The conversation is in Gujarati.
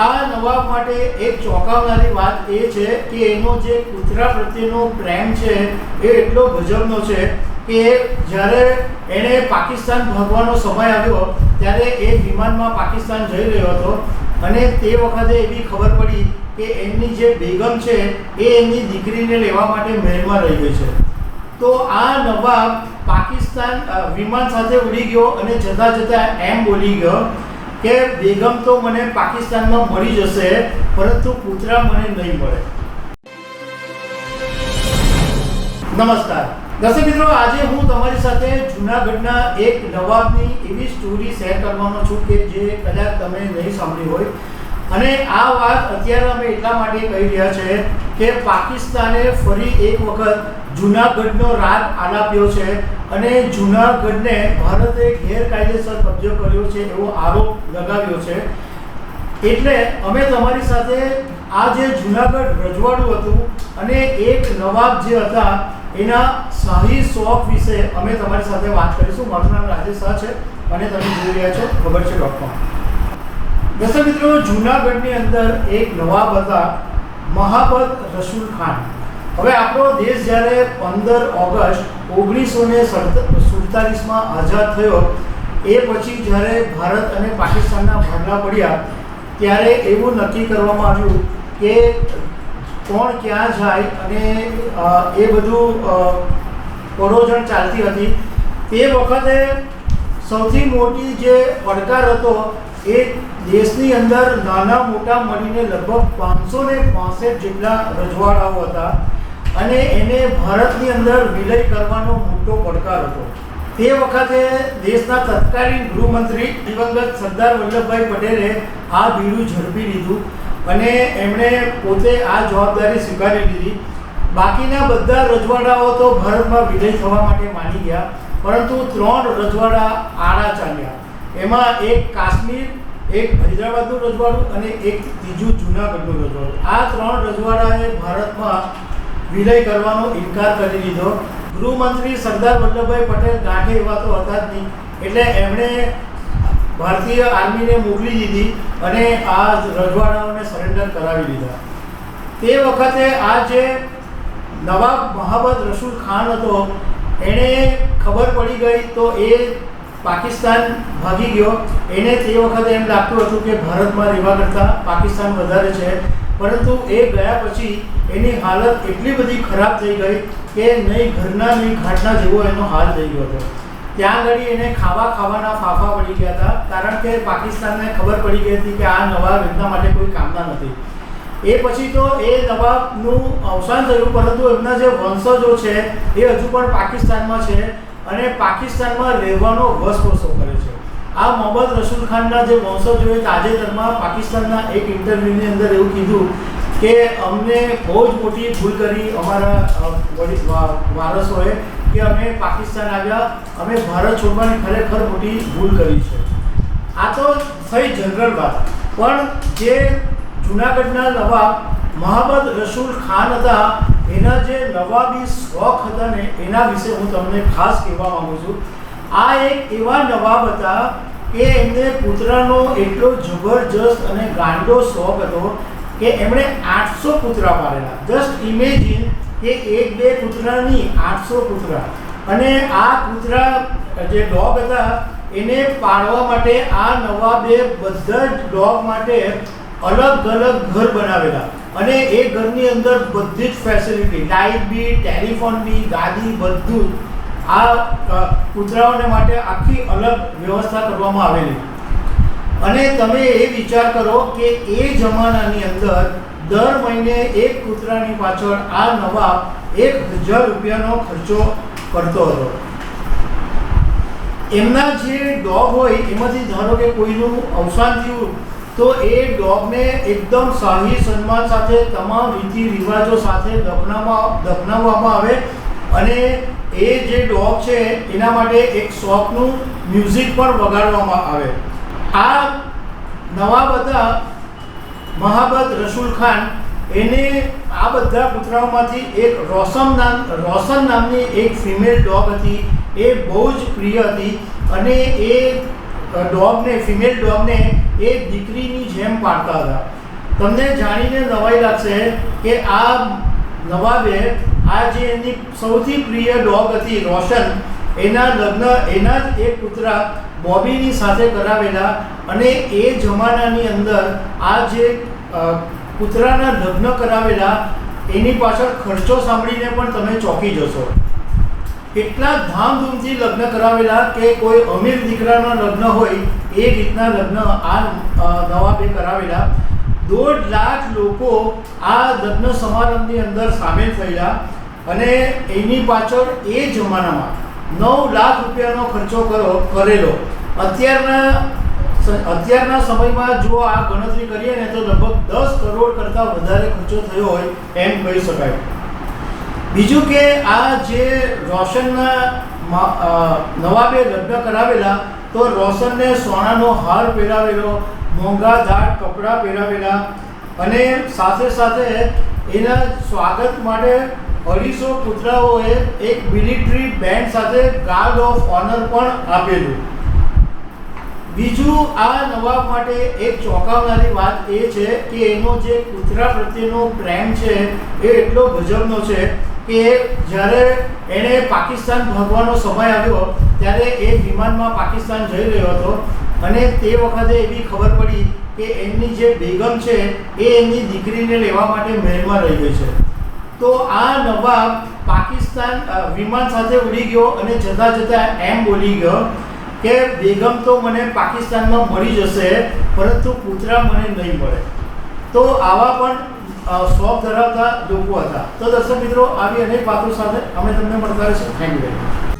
આ નવાબ માટે એક ચોંકાવનારી વાત એ છે કે એનો જે કૂતરા પ્રત્યેનો પ્રેમ છે એ એટલો ગજબનો છે કે જ્યારે એણે પાકિસ્તાન ભાગવાનો સમય આવ્યો ત્યારે એ વિમાનમાં પાકિસ્તાન જઈ રહ્યો હતો અને તે વખતે એવી ખબર પડી કે એમની જે બેગમ છે એ એમની દીકરીને લેવા માટે મહેલમાં રહી ગઈ છે. તો આ નવાબ પાકિસ્તાન વિમાન સાથે ઉડી ગયો અને જતાં જતાં એમ બોલી ગયો કે બેગમ તો મને પાકિસ્તાનમાં મળી જશે પરંતુ કૂતરા મને નહીં મળે. નમસ્કાર દર્શક મિત્રો, આજે હું તમારી સાથે જૂનાગઢના એક નવાબની એવી સ્ટોરી શેર કરવાનો છું કે જે કદાચ તમે નહીં સાંભળી હોય. અને આ વાત અત્યારે અમે એટલા માટે કહી રહ્યા છે કે પાકિસ્તાને ફરી એક વખત જૂનાગઢનો રાગ આલાપ્યો છે અને જૂનાગઢને ભારતે ગેરકાયદેસર કબજો કર્યો છે એવો આરોપ લગાવ્યો છે. એટલે અમે તમારી સાથે આ જે જૂનાગઢ રજવાડું હતું અને એક નવાબ જે હતા એના શાહી શોખ વિશે અમે તમારી સાથે વાત કરીશું. મારું નામ રાજેશ શાહ છે અને તમે જોઈ રહ્યા છો ખબર છે .com. દર્શક મિત્રો, જૂનાગઢની અંદર એક નવાબ હતા, મહાબત રસૂલ ખાન. હવે આપણો દેશ જ્યારે 15 ઓગસ્ટ 1947 આઝાદ થયો એ પછી જ્યારે ભારત અને પાકિસ્તાનના ભાગલા પડ્યા ત્યારે એવું નક્કી કરવામાં આવ્યું કે કોણ ક્યાં જાય અને એ બધું પરોજણ ચાલતી હતી. તે વખતે સૌથી મોટી જે પડકાર હતો એ દેશની અંદર નાના મોટા મળીને લગભગ 565 જેટલા રજવાડાઓ હતા અને એને ભારતની અંદર વિલય કરવાનો મોટો પડકાર હતો. તે વખતે દેશના તત્કાલીન ગૃહમંત્રી દિવંગત સરદાર વલ્લભભાઈ પટેલે આ બીડું ઝડપી લીધું અને એમણે પોતે આ જવાબદારી સ્વીકારી લીધી. બાકીના બધા રજવાડાઓ તો ભારતમાં વિલય થવા માટે માની ગયા, પરંતુ 3 રજવાડા આડા ચાલ્યા. એમાં એક કાશ્મીર, એક હૈદરાબાદનું રજવાડું અને એક ત્રીજું જૂનાગઢનું રજવાડું. આ 3 રજવાડાએ ભારતમાં વિલય કરવાનો ઇનકાર કરી દીધો. ગૃહમંત્રી સરદાર વલ્લભભાઈ પટેલ ગાંઠે એવા તો હતા જ નહીં, એટલે એમણે ભારતીય આર્મીને મોકલી દીધી અને આ રજવાડાઓને સરેન્ડર કરાવી દીધા. તે વખતે આ જે નવાબ મહાબત રસૂલ ખાન હતો એણે ખબર પડી ગઈ તો એ પાકિસ્તાન ભાગી ગયો. એને તે વખતે એમ લાગતું હતું કે ભારતમાં રહેવા કરતાં પાકિસ્તાન વધારે છે, પરંતુ એ ગયા પછી એની હાલત એટલી બધી ખરાબ થઈ ગઈ કે નહીં ઘરના નહીં ઘાટના જેવો એનો હાલ થઈ ગયો હતો. ત્યાં આગળ એને ખાવાના ફાફા પડી ગયા હતા, કારણ કે પાકિસ્તાનને ખબર પડી ગઈ હતી કે આ નવાબ એમના માટે કોઈ કામના નથી. એ પછી તો એ નવાબનું અવસાન થયું, પરંતુ એમના જે વંશજો છે એ હજુ પણ પાકિસ્તાનમાં છે અને પાકિસ્તાનમાં રહેવાનો વસવસો કરે છે. આ મોહમ્મદ રસૂલ ખાનના જે વંશજોએ તાજેતરમાં પાકિસ્તાનના એક ઇન્ટરવ્યૂની અંદર એવું કીધું કે અમને બહુ જ મોટી ભૂલ કરી અમારા વારસોએ કે અમે પાકિસ્તાન આવ્યા, અમે ભારત છોડવાની ખરેખર મોટી ભૂલ કરી છે. આ તો થઈ જનરલ વાત, પણ જે જૂનાગઢના નવાબ મહાબત રસૂલ ખાન હતા એના જે નવાબી શોખ હતા ને એના વિશે હું તમને ખાસ કહેવા માગું છું. આ એક એવા નવાબ હતા કે એમને કૂતરાનો એટલો જબરજસ્ત અને ગાંડો શોખ હતો કે એમણે 800 કૂતરા પાળેલા. જસ્ટ ઇમેજિન કે 1-2 કૂતરા નહીં, 800 કૂતરા. અને આ કૂતરા જે ડોગ હતા એને પાળવા માટે આ નવાબે બધા જ ડોગ માટે અલગ અલગ ઘર બનાવેલા અને એ ઘરની અંદર બધી જ ફેસિલિટી, લાઇટ બી, ટેલિફોન બી, ગાદી, બધું આ કૂતરાઓને માટે આખી અલગ વ્યવસ્થા કરવામાં આવેલી. અને તમે એ વિચાર કરો કે એ જમાનાની અંદર દર મહિને એક કૂતરાની પાછળ આ નવાબ 1000 રૂપિયાનો ખર્ચો કરતો હતો. એમના જે ડોગ હોય એમાંથી ધારો કે કોઈનું અવસાન થયું તો એ ડોગને એકદમ શાહી સન્માન સાથે તમામ રીતિ રિવાજો સાથે દફનાવવામાં આવે અને એ જે ડોગ છે એના માટે એક શોખનું મ્યુઝિક પણ વગાડવામાં આવે. આ નવાબ હતા મહાબત રસૂલ ખાન. એને આ બધા કૂતરાઓમાંથી એક રોશન નામની એક ફિમેલ ડોગ હતી, એ બહુ જ પ્રિય હતી અને એ ફિમેલ ડોગને એ દીકરીની જેમ પાળતા હતા. તમને જાણીને નવાઈ લાગશે કે આ નવાબે આ જે એની સૌથી પ્રિય ડોગ હતી રોશન, એના લગ્ન એના જ એક કૂતરા બોબીની સાથે કરાવેલા. અને એ જમાનાની અંદર આ જે કૂતરાના લગ્ન કરાવેલા એની પાછળ ખર્ચો સાંભળીને પણ તમે ચોંકી જશો. એટલા ધામધૂમથી લગ્ન કરાવેલા કે કોઈ અમીર દીકરાના લગ્ન હોય એ રીતના લગ્ન આ નવાબે કરાવેલા. 1.5 લાખ લોકો આ લગ્ન સમારંભની અંદર સામેલ થયેલા. અને એની પાછળ એ જમાનામાં 9 લાખ રૂપિયાનો ખર્ચો કરેલો. અત્યારના સમયમાં જો આ ગણતરી કરીએ ને તો લગભગ 10 કરોડ કરતાં વધારે ખર્ચો થયો હોય એમ કહી શકાય. બીજું કે આ જે રોશનના નવાબે લગ્ન કરાવેલા તો રોશનને સોનાનો હાર પહેરાવેલો, મોંઘાદાટ કપડાં પહેરાવેલા અને સાથે સાથે એના સ્વાગત માટે 250 કૂતરાઓએ એક મિલિટરી બેન્ડ સાથે ગાર્ડ ઓફ ઓનર પણ આપેલું. બીજું આ નવાબ માટે એક ચોંકાવનારી વાત એ છે કે એનો જે કૂતરા પ્રત્યેનો પ્રેમ છે એ એટલો ગજબનો છે કે જ્યારે એણે પાકિસ્તાન ભાગવાનો સમય આવ્યો ત્યારે એ વિમાનમાં પાકિસ્તાન જઈ રહ્યો હતો અને તે વખતે એવી ખબર પડી કે એમની જે બેગમ છે એ એમની દીકરીને લેવા માટે મહેલમાં રહી ગઈ છે. તો આ નવાબ પાકિસ્તાન વિમાન સાથે ઉડી ગયો અને જતાં જતાં એમ બોલી ગયો કે બેગમ તો મને પાકિસ્તાનમાં મળી જશે પરંતુ કૂતરા મને નહીં મળે. તો આવા પણ શોખ ધરાવતા લોકો હતા. તો દર્શક મિત્રો, આવી અનેક વાતો સાથે અમે તમને મળતા રહીશું. Thank you very much.